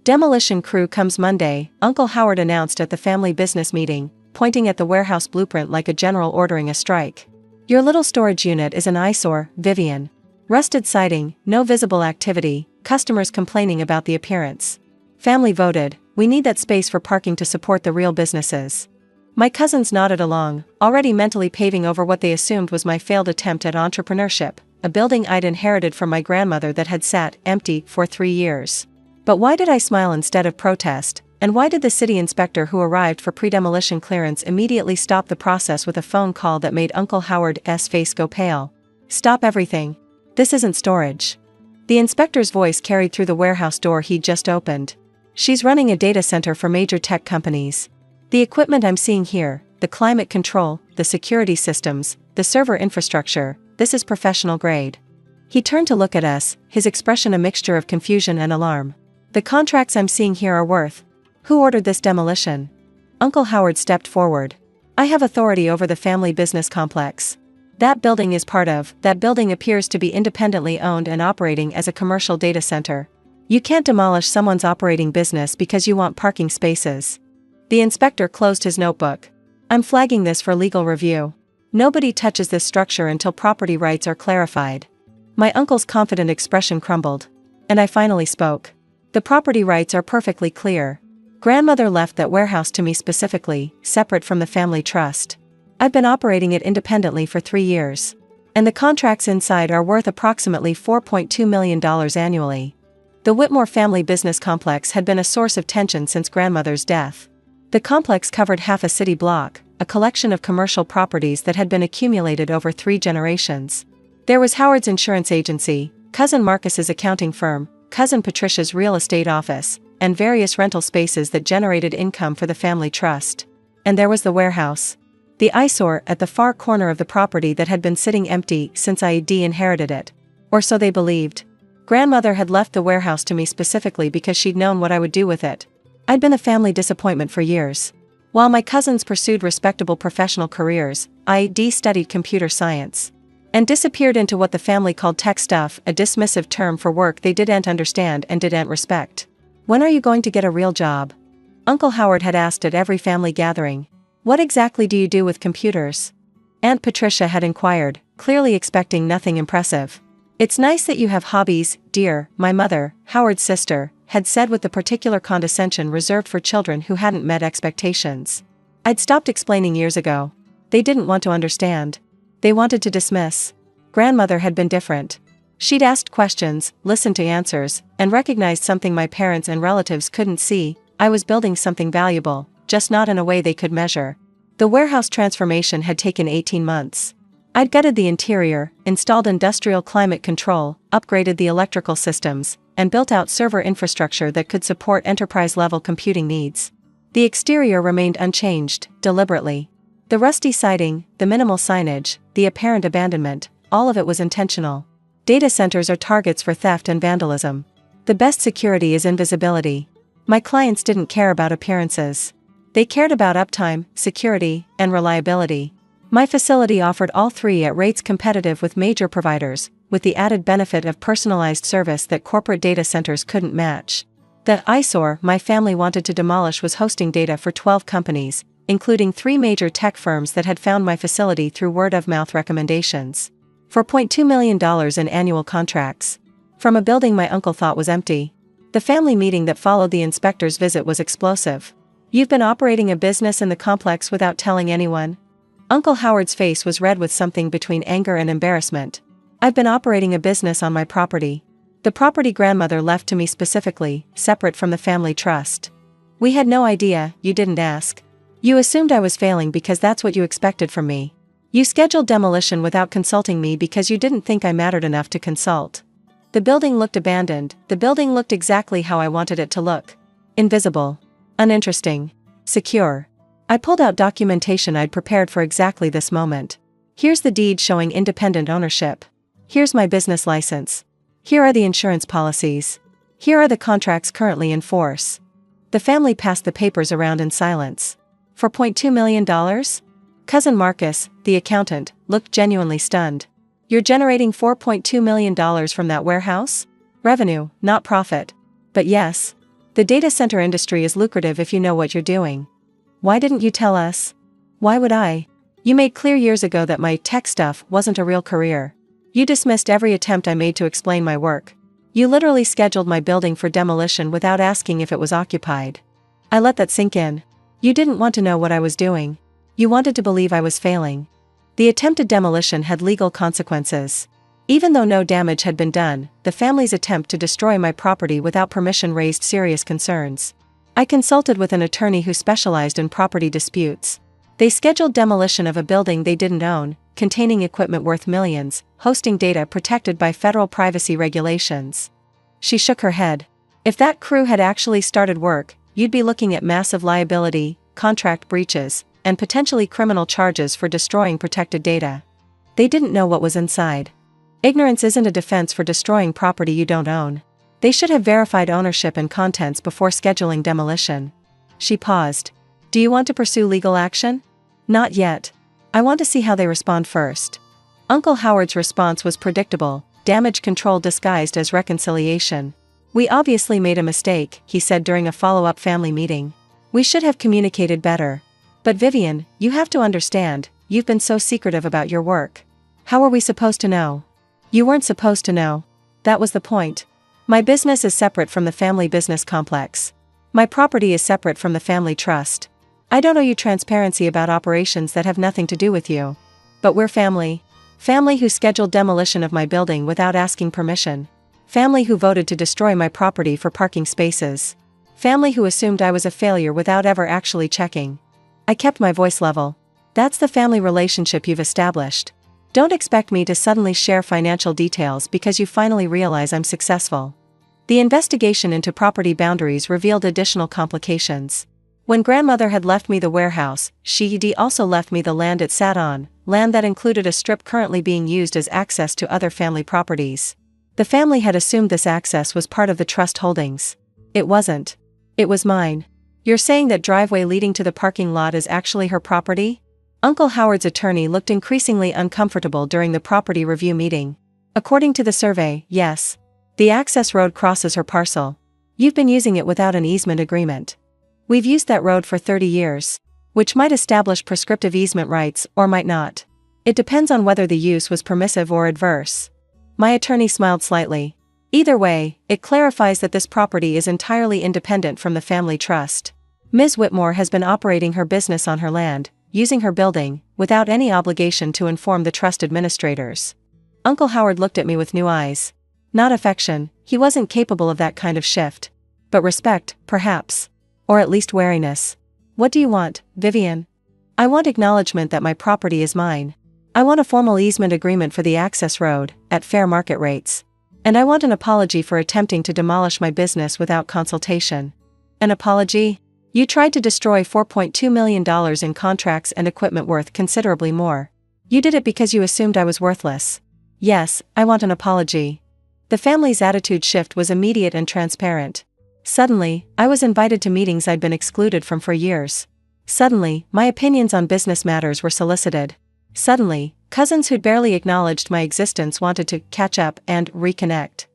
Demolition crew comes Monday, Uncle Howard announced at the family business meeting, pointing at the warehouse blueprint like a general ordering a strike. Your little storage unit is an eyesore, Vivian. Rusted siding, no visible activity, customers complaining about the appearance. Family voted, we need that space for parking to support the real businesses. My cousins nodded along, already mentally paving over what they assumed was my failed attempt at entrepreneurship, a building I'd inherited from my grandmother that had sat empty for 3 years. But why did I smile instead of protest, and why did the city inspector who arrived for pre-demolition clearance immediately stop the process with a phone call that made Uncle Howard's face go pale? Stop everything. This isn't storage. The inspector's voice carried through the warehouse door he'd just opened. She's running a data center for major tech companies. The equipment I'm seeing here, the climate control, the security systems, the server infrastructure, this is professional grade. He turned to look at us, his expression a mixture of confusion and alarm. The contracts I'm seeing here are worth. Who ordered this demolition? Uncle Howard stepped forward. I have authority over the family business complex. That building appears to be independently owned and operating as a commercial data center. You can't demolish someone's operating business because you want parking spaces. The inspector closed his notebook. I'm flagging this for legal review. Nobody touches this structure until property rights are clarified. My uncle's confident expression crumbled. And I finally spoke. The property rights are perfectly clear. Grandmother left that warehouse to me specifically, separate from the family trust. I've been operating it independently for 3 years. And the contracts inside are worth approximately $4.2 million annually. The Whitmore family business complex had been a source of tension since grandmother's death. The complex covered half a city block, a collection of commercial properties that had been accumulated over 3 generations. There was Howard's insurance agency, cousin Marcus's accounting firm, cousin Patricia's real estate office, and various rental spaces that generated income for the family trust. And there was the warehouse. The eyesore at the far corner of the property that had been sitting empty since I'd inherited it. Or so they believed. Grandmother had left the warehouse to me specifically because she'd known what I would do with it. I'd been a family disappointment for years. While my cousins pursued respectable professional careers, I'd studied computer science. And disappeared into what the family called tech stuff, a dismissive term for work they didn't understand and didn't respect. When are you going to get a real job? Uncle Howard had asked at every family gathering. What exactly do you do with computers? Aunt Patricia had inquired, clearly expecting nothing impressive. It's nice that you have hobbies, dear, my mother, Howard's sister, had said with the particular condescension reserved for children who hadn't met expectations. I'd stopped explaining years ago. They didn't want to understand. They wanted to dismiss. Grandmother had been different. She'd asked questions, listened to answers, and recognized something my parents and relatives couldn't see. I was building something valuable, just not in a way they could measure. The warehouse transformation had taken 18 months. I'd gutted the interior, installed industrial climate control, upgraded the electrical systems, and built out server infrastructure that could support enterprise-level computing needs. The exterior remained unchanged, deliberately. The rusty siding, the minimal signage, the apparent abandonment, all of it was intentional. Data centers are targets for theft and vandalism. The best security is invisibility. My clients didn't care about appearances. They cared about uptime, security, and reliability. My facility offered all 3 at rates competitive with major providers, with the added benefit of personalized service that corporate data centers couldn't match. The eyesore my family wanted to demolish was hosting data for 12 companies, including 3 major tech firms that had found my facility through word-of-mouth recommendations. For $0.2 million in annual contracts. From a building my uncle thought was empty. The family meeting that followed the inspector's visit was explosive. You've been operating a business in the complex without telling anyone? Uncle Howard's face was red with something between anger and embarrassment. I've been operating a business on my property. The property grandmother left to me specifically, separate from the family trust. We had no idea, you didn't ask. You assumed I was failing because that's what you expected from me. You scheduled demolition without consulting me because you didn't think I mattered enough to consult. The building looked abandoned, the building looked exactly how I wanted it to look. Invisible. Uninteresting. Secure. I pulled out documentation I'd prepared for exactly this moment. Here's the deed showing independent ownership. Here's my business license. Here are the insurance policies. Here are the contracts currently in force. The family passed the papers around in silence. For $0.2 million? Cousin Marcus, the accountant, looked genuinely stunned. You're generating $4.2 million from that warehouse? Revenue, not profit. But yes. The data center industry is lucrative if you know what you're doing. Why didn't you tell us? Why would I? You made clear years ago that my tech stuff wasn't a real career. You dismissed every attempt I made to explain my work. You literally scheduled my building for demolition without asking if it was occupied. I let that sink in. You didn't want to know what I was doing. You wanted to believe I was failing. The attempted demolition had legal consequences. Even though no damage had been done, the family's attempt to destroy my property without permission raised serious concerns. I consulted with an attorney who specialized in property disputes. They scheduled demolition of a building they didn't own, containing equipment worth millions, hosting data protected by federal privacy regulations. She shook her head. If that crew had actually started work, you'd be looking at massive liability, contract breaches, and potentially criminal charges for destroying protected data. They didn't know what was inside. Ignorance isn't a defense for destroying property you don't own. They should have verified ownership and contents before scheduling demolition. She paused. Do you want to pursue legal action? Not yet. I want to see how they respond first. Uncle Howard's response was predictable, damage control disguised as reconciliation. We obviously made a mistake, he said during a follow-up family meeting. We should have communicated better. But Vivian, you have to understand, you've been so secretive about your work. How are we supposed to know? You weren't supposed to know. That was the point. My business is separate from the family business complex. My property is separate from the family trust. I don't owe you transparency about operations that have nothing to do with you. But we're family. Family who scheduled demolition of my building without asking permission. Family who voted to destroy my property for parking spaces. Family who assumed I was a failure without ever actually checking. I kept my voice level. That's the family relationship you've established. Don't expect me to suddenly share financial details because you finally realize I'm successful. The investigation into property boundaries revealed additional complications. When grandmother had left me the warehouse, she'd also left me the land it sat on, land that included a strip currently being used as access to other family properties. The family had assumed this access was part of the trust holdings. It wasn't. It was mine. You're saying that driveway leading to the parking lot is actually her property? Uncle Howard's attorney looked increasingly uncomfortable during the property review meeting. According to the survey, yes. The access road crosses her parcel. You've been using it without an easement agreement. We've used that road for 30 years. Which might establish prescriptive easement rights or might not. It depends on whether the use was permissive or adverse. My attorney smiled slightly. Either way, it clarifies that this property is entirely independent from the family trust. Ms. Whitmore has been operating her business on her land, using her building, without any obligation to inform the trust administrators. Uncle Howard looked at me with new eyes. Not affection, he wasn't capable of that kind of shift. But respect, perhaps. Or at least wariness. What do you want, Vivian? I want acknowledgement that my property is mine. I want a formal easement agreement for the access road, at fair market rates. And I want an apology for attempting to demolish my business without consultation. An apology? You tried to destroy $4.2 million in contracts and equipment worth considerably more. You did it because you assumed I was worthless. Yes, I want an apology. The family's attitude shift was immediate and transparent. Suddenly, I was invited to meetings I'd been excluded from for years. Suddenly, my opinions on business matters were solicited. Suddenly, cousins who'd barely acknowledged my existence wanted to catch up and reconnect.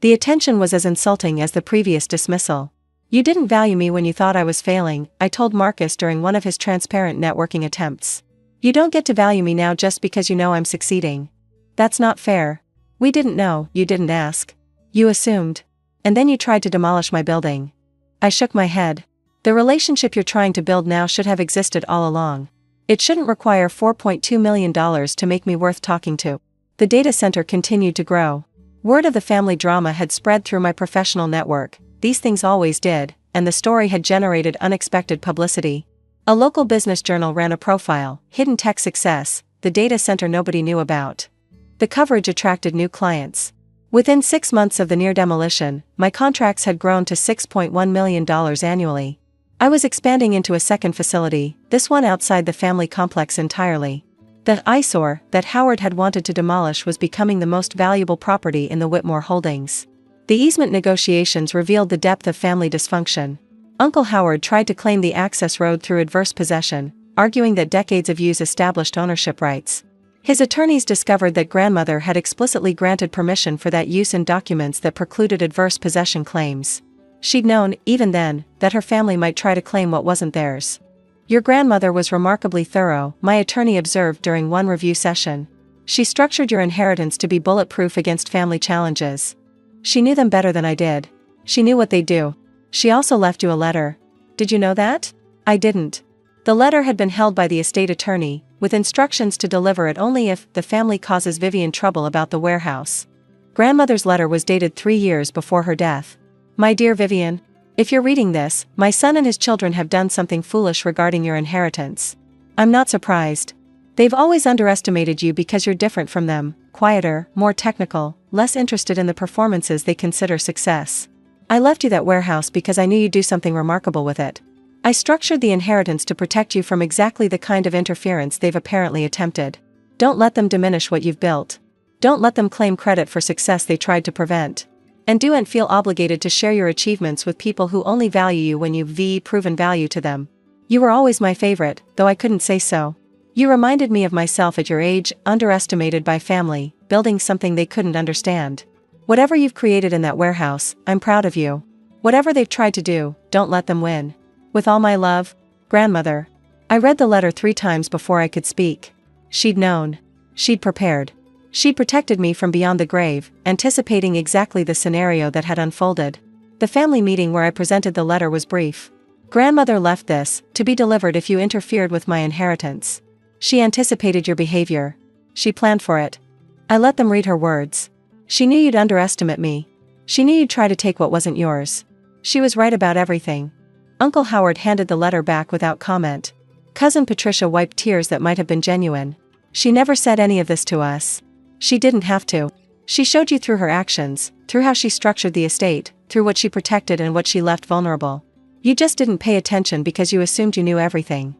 The attention was as insulting as the previous dismissal. You didn't value me when you thought I was failing, I told Marcus during one of his transparent networking attempts. You don't get to value me now just because you know I'm succeeding. That's not fair. We didn't know, you didn't ask. You assumed. And then you tried to demolish my building. I shook my head. The relationship you're trying to build now should have existed all along. It shouldn't require $4.2 million to make me worth talking to. The data center continued to grow. Word of the family drama had spread through my professional network. These things always did, and the story had generated unexpected publicity. A local business journal ran a profile, Hidden Tech Success, the data center nobody knew about. The coverage attracted new clients. Within 6 months of the near demolition, my contracts had grown to $6.1 million annually. I was expanding into a second facility, this one outside the family complex entirely. The eyesore that Howard had wanted to demolish was becoming the most valuable property in the Whitmore holdings. The easement negotiations revealed the depth of family dysfunction. Uncle Howard tried to claim the access road through adverse possession, arguing that decades of use established ownership rights. His attorneys discovered that grandmother had explicitly granted permission for that use in documents that precluded adverse possession claims. She'd known, even then, that her family might try to claim what wasn't theirs. Your grandmother was remarkably thorough, my attorney observed during one review session. She structured your inheritance to be bulletproof against family challenges. She knew them better than I did. She knew what they'd do. She also left you a letter. Did you know that? I didn't. The letter had been held by the estate attorney, with instructions to deliver it only if the family causes Vivian trouble about the warehouse. Grandmother's letter was dated 3 years before her death. My dear Vivian, if you're reading this, my son and his children have done something foolish regarding your inheritance. I'm not surprised. They've always underestimated you because you're different from them, quieter, more technical, less interested in the performances they consider success. I left you that warehouse because I knew you'd do something remarkable with it. I structured the inheritance to protect you from exactly the kind of interference they've apparently attempted. Don't let them diminish what you've built. Don't let them claim credit for success they tried to prevent. And don't feel obligated to share your achievements with people who only value you when you've proven value to them. You were always my favorite, though I couldn't say so. You reminded me of myself at your age, underestimated by family, building something they couldn't understand. Whatever you've created in that warehouse, I'm proud of you. Whatever they've tried to do, don't let them win. With all my love, Grandmother. I read the letter 3 times before I could speak. She'd known. She'd prepared. She'd protected me from beyond the grave, anticipating exactly the scenario that had unfolded. The family meeting where I presented the letter was brief. Grandmother left this, to be delivered if you interfered with my inheritance. She anticipated your behavior. She planned for it. I let them read her words. She knew you'd underestimate me. She knew you'd try to take what wasn't yours. She was right about everything. Uncle Howard handed the letter back without comment. Cousin Patricia wiped tears that might have been genuine. She never said any of this to us. She didn't have to. She showed you through her actions, through how she structured the estate, through what she protected and what she left vulnerable. You just didn't pay attention because you assumed you knew everything.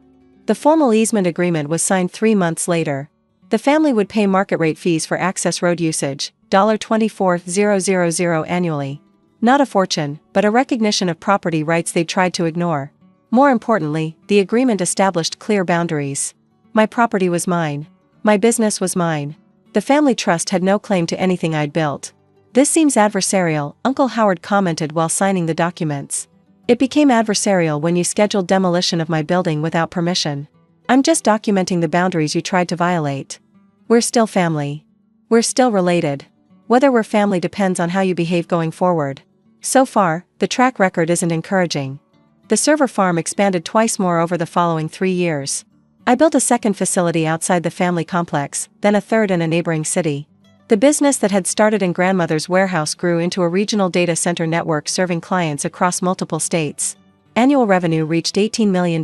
The formal easement agreement was signed 3 months later. The family would pay market rate fees for access road usage, $24,000 annually. Not a fortune, but a recognition of property rights they'd tried to ignore. More importantly, the agreement established clear boundaries. My property was mine. My business was mine. The family trust had no claim to anything I'd built. This seems adversarial, Uncle Howard commented while signing the documents. It became adversarial when you scheduled demolition of my building without permission. I'm just documenting the boundaries you tried to violate. We're still family. We're still related. Whether we're family depends on how you behave going forward. So far, the track record isn't encouraging. The server farm expanded twice more over the following 3 years. I built a second facility outside the family complex, then a third in a neighboring city. The business that had started in Grandmother's warehouse grew into a regional data center network serving clients across multiple states. Annual revenue reached $18 million.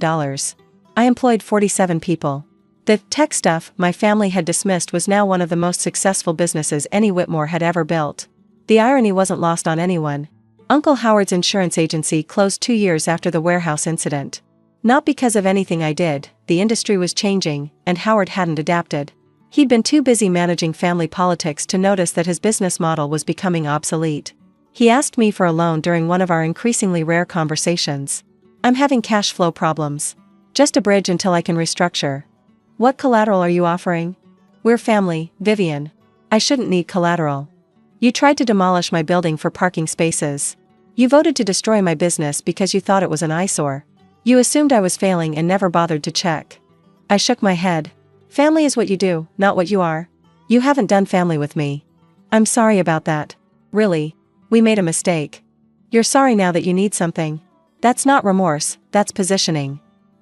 I employed 47 people. The tech stuff my family had dismissed was now one of the most successful businesses any Whitmore had ever built. The irony wasn't lost on anyone. Uncle Howard's insurance agency closed 2 years after the warehouse incident. Not because of anything I did, the industry was changing, and Howard hadn't adapted. He'd been too busy managing family politics to notice that his business model was becoming obsolete. He asked me for a loan during one of our increasingly rare conversations. I'm having cash flow problems. Just a bridge until I can restructure. What collateral are you offering? We're family, Vivian. I shouldn't need collateral. You tried to demolish my building for parking spaces. You voted to destroy my business because you thought it was an eyesore. You assumed I was failing and never bothered to check. I shook my head. Family is what you do, not what you are. You haven't done family with me. I'm sorry about that. Really. We made a mistake. You're sorry now that you need something. That's not remorse, that's positioning.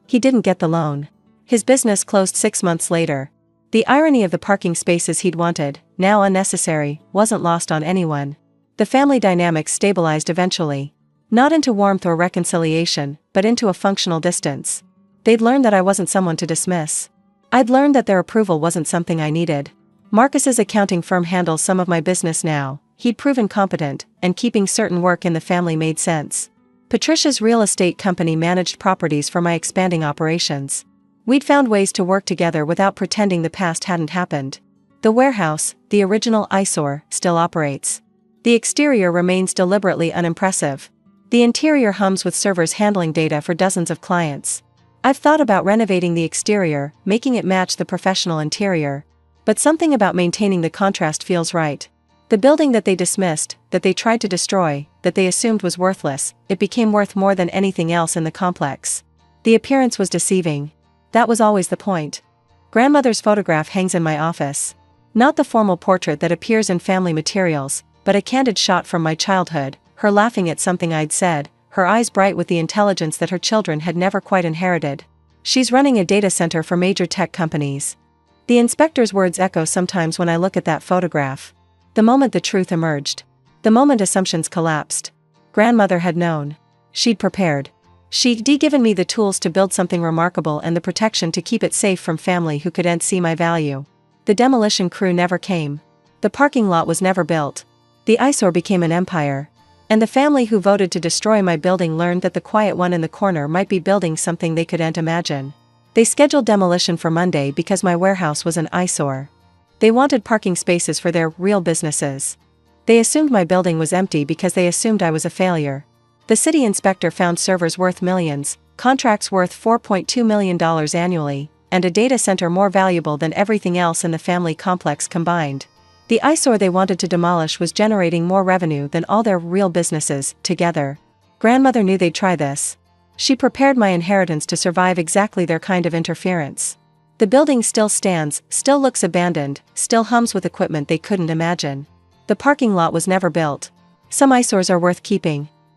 He didn't get the loan. His business closed 6 months later. The irony of the parking spaces he'd wanted, now unnecessary, wasn't lost on anyone. The family dynamics stabilized eventually. Not into warmth or reconciliation, but into a functional distance. They'd learned that I wasn't someone to dismiss. I'd learned that their approval wasn't something I needed. Marcus's accounting firm handles some of my business now. He'd proven competent, and keeping certain work in the family made sense. Patricia's real estate company managed properties for my expanding operations. We'd found ways to work together without pretending the past hadn't happened. The warehouse, the original eyesore, still operates. The exterior remains deliberately unimpressive. The interior hums with servers handling data for dozens of clients. I've thought about renovating the exterior, making it match the professional interior. But something about maintaining the contrast feels right. The building that they dismissed, that they tried to destroy, that they assumed was worthless, it became worth more than anything else in the complex. The appearance was deceiving. That was always the point. Grandmother's photograph hangs in my office. Not the formal portrait that appears in family materials, but a candid shot from my childhood, her laughing at something I'd said, her eyes bright with the intelligence that her children had never quite inherited. She's running a data center for major tech companies. The inspector's words echo sometimes when I look at that photograph. The moment the truth emerged. The moment assumptions collapsed. Grandmother had known. She'd prepared. She'd given me the tools to build something remarkable and the protection to keep it safe from family who couldn't see my value. The demolition crew never came. The parking lot was never built. The eyesore became an empire. And the family who voted to destroy my building learned that the quiet one in the corner might be building something they couldn't imagine. They scheduled demolition for Monday because my warehouse was an eyesore. They wanted parking spaces for their real businesses. They assumed my building was empty because they assumed I was a failure. The city inspector found servers worth millions, contracts worth $4.2 million annually, and a data center more valuable than everything else in the family complex combined. The eyesore they wanted to demolish was generating more revenue than all their real businesses together. Grandmother knew they'd try this. She prepared my inheritance to survive exactly their kind of interference. The building still stands, still looks abandoned, still hums with equipment they couldn't imagine. The parking lot was never built. Some eyesores are worth keeping,